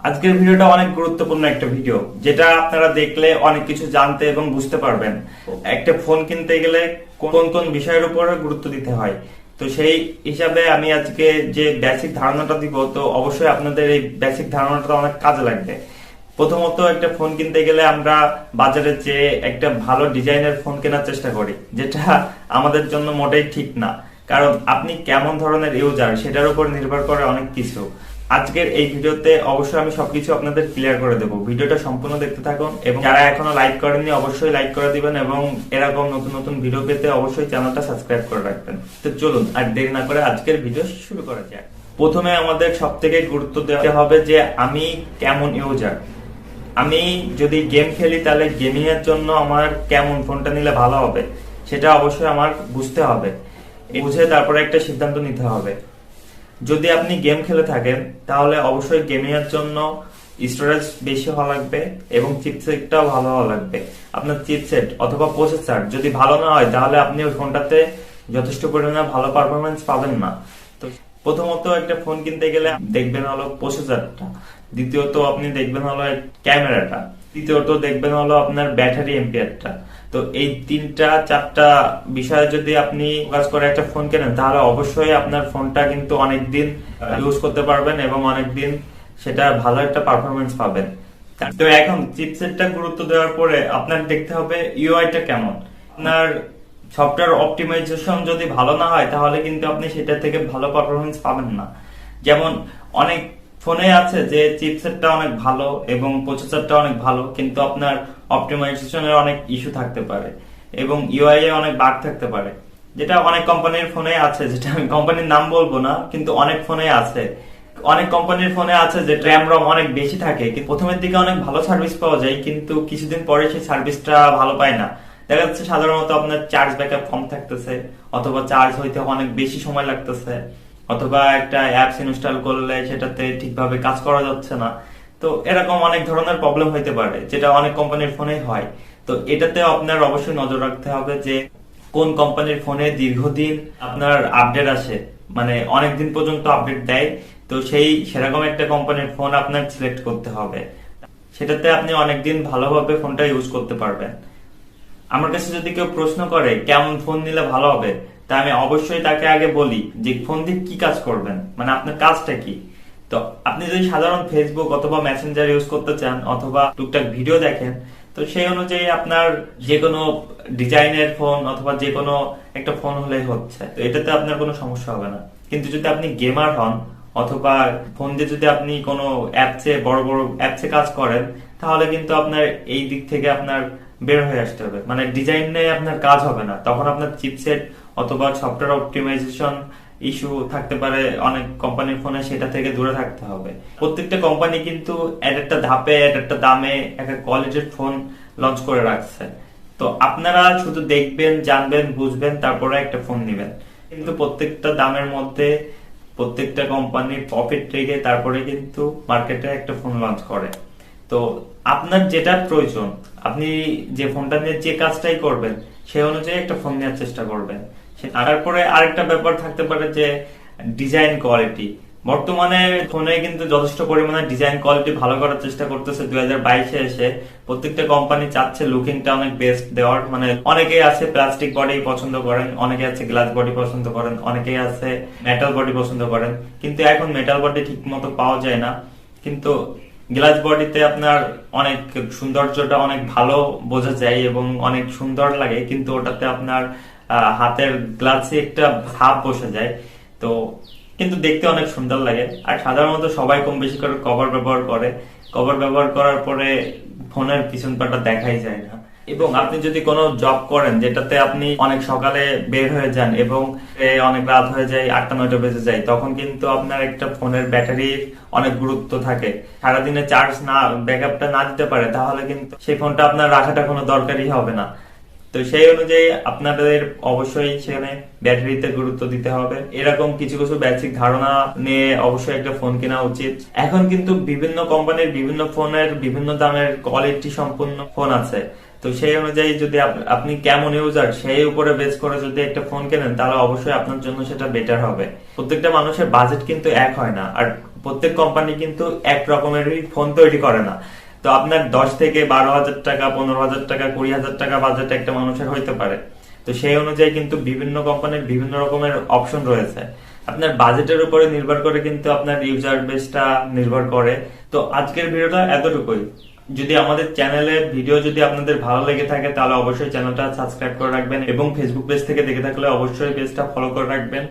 আজকের ভিডিওটা অনেক গুরুত্বপূর্ণ একটা ভিডিও, যেটা আপনারা দেখলে অনেক কিছু জানতে এবং বুঝতে পারবেন। একটা ফোন কিনতে গেলে কোন কোন বিষয়ের উপর গুরুত্ব দিতে হয়, তো সেই হিসাবে আমি আজকে যে বেসিক ধারণাটা দিব, তো অবশ্যই আপনাদের এই বেসিক ধারণাটা অনেক কাজে লাগবে। প্রথমত, একটা ফোন কিনতে গেলে আমরা বাজারে যে একটা ভালো ডিজাইনের ফোন কেনার চেষ্টা করি, যেটা আমাদের জন্য মোটেই ঠিক না। কারণ আপনি কেমন ধরনের ইউজার সেটার উপর নির্ভর করে অনেক কিছু। আজকের এই ভিডিওতে অবশ্যই আমি সবকিছু আপনাদের ক্লিয়ার করে দেবো। ভিডিওটা সম্পূর্ণ দেখতে থাকুন এবং যারা এখনো লাইক করেননি অবশ্যই লাইক করে দিবেন এবং এরকম নতুন নতুন ভিডিও পেতে অবশ্যই চ্যানেলটা সাবস্ক্রাইব করে রাখবেন। তো চলুন আর দেরি না করে আজকের ভিডিও শুরু করা যাক। প্রথমে আমাদের সবথেকে গুরুত্ব দেওয়া হবে যে আমি কেমন ইউজার। আমি যদি গেম খেলি তাহলে গেমিং এর জন্য আমার কেমন ফোনটা নিলে ভালো হবে সেটা অবশ্যই আমার বুঝতে হবে। বুঝে তারপরে একটা সিদ্ধান্ত নিতে হবে। যদি আপনি গেম খেলে থাকেন তাহলে অবশ্যই গেমিং এর জন্য স্টোরেজ বেশি হওয়া লাগবে এবং চিপসেটটাও ভালো হওয়া লাগবে। আপনার চিপসেট অথবা প্রসেসর যদি ভালো না হয় তাহলে আপনি ওই ফোনটাতে যথেষ্ট পরিমাণে ভালো পারফরমেন্স পাবেন না। তো প্রথমত একটা ফোন কিনতে গেলে দেখবেন হলো প্রসেসরটা, দ্বিতীয়ত আপনি দেখবেন হলো ক্যামেরাটা, তৃতীয়ত দেখবেন হলো আপনার ব্যাটারি এম্পিয়ারটা। তো এই তিনটা চারটা বিষয়ে যদি আপনি কাজ করে একটা ফোন কেনেন তাহলে অবশ্যই আপনার ফোনটা কিন্তু অনেকদিন ইউজ করতে পারবেন এবং অনেকদিন সেটা ভালো একটা পারফরমেন্স পাবেন। তো এখন চিপসেটটা গুরুত্ব দেওয়ার পরে আপনার দেখতে হবে ইউআইটা কেমন। আপনার সফটওয়্যার অপটিমাইজেশন যদি ভালো না হয় তাহলে কিন্তু আপনি সেটা থেকে ভালো পারফরমেন্স পাবেন না। যেমন অনেক ফোনে আছে যে চিপসেটটা অনেক ভালো এবং প্রসেসরটা অনেক ভালো, কিন্তু আপনার অপটিমাইজেশনের অনেক ইস্যু থাকতে পারে এবং ইউআই এ অনেক বাগ থাকতে পারে, যেটা অনেক কোম্পানির ফোনে আছে, যেটা আমি কোম্পানির নাম বলবো না, কিন্তু অনেক ফোনে আছে। অনেক কোম্পানির ফোনে আছে যে র্যাম রম অনেক বেশি থাকে, প্রথমের দিকে অনেক ভালো সার্ভিস পাওয়া যায় কিন্তু কিছুদিন পরে সেই সার্ভিসটা ভালো পায় না। দেখা যাচ্ছে সাধারণত আপনার চার্জ ব্যাকআপ কম থাকতেছে, অথবা চার্জ হইতে অনেক বেশি সময় লাগতেছে, অথবা একটা অ্যাপস ইনস্টল করলে সেটাতে ঠিকভাবে কাজ করা যাচ্ছে না। তো এরকম অনেক ধরনের প্রবলেম হইতে পারে, যেটা অনেক কোম্পানির ফোনে হয়। তো এটাতে আপনার অবশ্যই নজর রাখতে হবে যে কোন কোম্পানির ফোনে দীর্ঘদিন আপনার আপডেট আসে, মানে অনেক দিন পর্যন্ত আপডেট দেয়। তো সেরকম একটা কোম্পানির ফোন আপনার সিলেক্ট করতে হবে, সেটাতে আপনি অনেকদিন ভালোভাবে ফোনটা ইউজ করতে পারবেন। আমার কাছে যদি কেউ প্রশ্ন করে কেমন ফোন নিলে ভালো হবে, তা আমি অবশ্যই তাকে আগে বলি যে ফোন দিয়ে কি কাজ করবেন, মানে আপনার কাজটা কি। তো আপনি যদি সাধারণ ফেসবুক অথবা মেসেঞ্জার ইউজ করতে চান অথবা টুকটাক ভিডিও দেখেন, তো সেই অনুযায়ী আপনার যে কোনো ডিজাইনের ফোন অথবা যে কোনো একটা ফোন হলেই হচ্ছে, তো এটাতে আপনার কোনো সমস্যা হবে না। কিন্তু যদি আপনি গেমার হন অথবা ফোন দিয়ে যদি আপনি কোনো অ্যাপসে বড় বড় অ্যাপসে কাজ করেন, তাহলে কিন্তু আপনার এই দিক থেকে আপনার বের হয়ে আসতে হবে, মানে ডিজাইন নিয়ে আপনার কাজ হবে না। তখন আপনার চিপসেট অথবা সফটওয়্যার অপটিমাইজেশন ইস্যু থাকতে পারে অনেক কোম্পানির ফোনে, সেটা থেকে দূরে থাকতে হবে। প্রত্যেকটা কোম্পানি কিন্তু এক একটা ধাপে এক একটা দামে একটা কোয়ালিটির ফোন লঞ্চ করে রাখছে। তো আপনারা শুধু দেখবেন, জানবেন, বুঝবেন, তারপরে একটা ফোন নেবেন। কিন্তু প্রত্যেকটা দামের মধ্যে প্রত্যেকটা কোম্পানির প্রফিট রেখে তারপরে কিন্তু মার্কেটে একটা ফোন লঞ্চ করে। তো আপনার যেটা প্রয়োজন, আপনি যে ফোনটা নিয়ে যে কাজটাই করবেন সেই অনুযায়ী একটা ফোন নেওয়ার চেষ্টা করবেন। তারপরে আরেকটা ব্যাপার থাকতে পারে যে ডিজাইন কোয়ালিটি। বর্তমানে ফোনে কিন্তু যথেষ্ট পরিমাণে ডিজাইন কোয়ালিটি ভালো করার চেষ্টা করতেছে 2022-এ এসে। প্রত্যেকটা কোম্পানি চাচ্ছে লুকিংটা অনেক বেস্ট দেওয়ার, মানে অনেকেই আছে প্লাস্টিক বডি পছন্দ করেন, অনেকে আছে গ্লাস বডি পছন্দ করেন, অনেকেই আছে মেটাল বডি পছন্দ করেন। কিন্তু এখন মেটাল বডি ঠিক মতো পাওয়া যায় না, কিন্তু গ্লাস বডিতে আপনার অনেক সৌন্দর্যটা অনেক ভালো বোঝা যায় এবং অনেক সুন্দর লাগে, কিন্তু ওটাতে আপনার হাতের গ্লাসে একটা ভাব বসে যায়, তো কিন্তু দেখতে অনেক সুন্দর লাগে। আর সাধারণত সবাই কম বেশি করে কভার ব্যবহার করে, কভার ব্যবহার করার পরে ফোনের পিছন পাটা দেখাই যায় না। এবং আপনি যদি কোনো জব করেন যেটাতে আপনি অনেক সকালে বের হয়ে যান এবং অনেক রাত হয়ে যায়, 8টা-9টা বেজে যায়, তখন কিন্তু আপনার একটা ফোনের ব্যাটারির অনেক গুরুত্ব থাকে। সারাদিনে চার্জ না ব্যাকআপটা না দিতে পারে তাহলে কিন্তু সেই ফোনটা আপনার রাখাটা কোনো দরকারই হবে না। তো সেই অনুযায়ী আপনাদের অবশ্যই সেখানে ব্যাটারিতে গুরুত্ব দিতে হবে। এরকম কিছু কিছু বেসিক ধারণা নিয়ে অবশ্যই একটা ফোন কেনা উচিত। এখন কিন্তু বিভিন্ন কোম্পানির বিভিন্ন ফোনের বিভিন্ন দামের কোয়ালিটি সম্পন্ন ফোন আছে। তো সেই অনুযায়ী যদি আপনি কেমন ইউজার সেই উপরে বেস করে যদি একটা ফোন কেনেন তাহলে অবশ্যই আপনার জন্য সেটা বেটার হবে। প্রত্যেকটা মানুষের বাজেট কিন্তু এক হয় না, আর প্রত্যেক কোম্পানি কিন্তু এক রকমেরই ফোন তৈরি করে না। তো আপনার 10 থেকে 12,000 টাকা, 15,000 টাকা, 20,000 টাকা বাজেট একটা মানুষের হইতে পারে। তো সেই অনুযায়ী কিন্তু বিভিন্ন কোম্পানির বিভিন্ন রকমের অপশন রয়েছে। আপনার বাজেটের উপরে নির্ভর করে কিন্তু আপনার ইউজার বেসটা নির্ভর করে। তো আজকের ভিডিওটা এতটুকুই। যদি আমাদের চ্যানেলের ভিডিও যদি আপনাদের ভালো লেগে থাকে তাহলে অবশ্যই চ্যানেলটা সাবস্ক্রাইব করে রাখবেন এবং ফেসবুক পেজ থেকে দেখে থাকলে অবশ্যই পেজটা ফলো করে রাখবেন।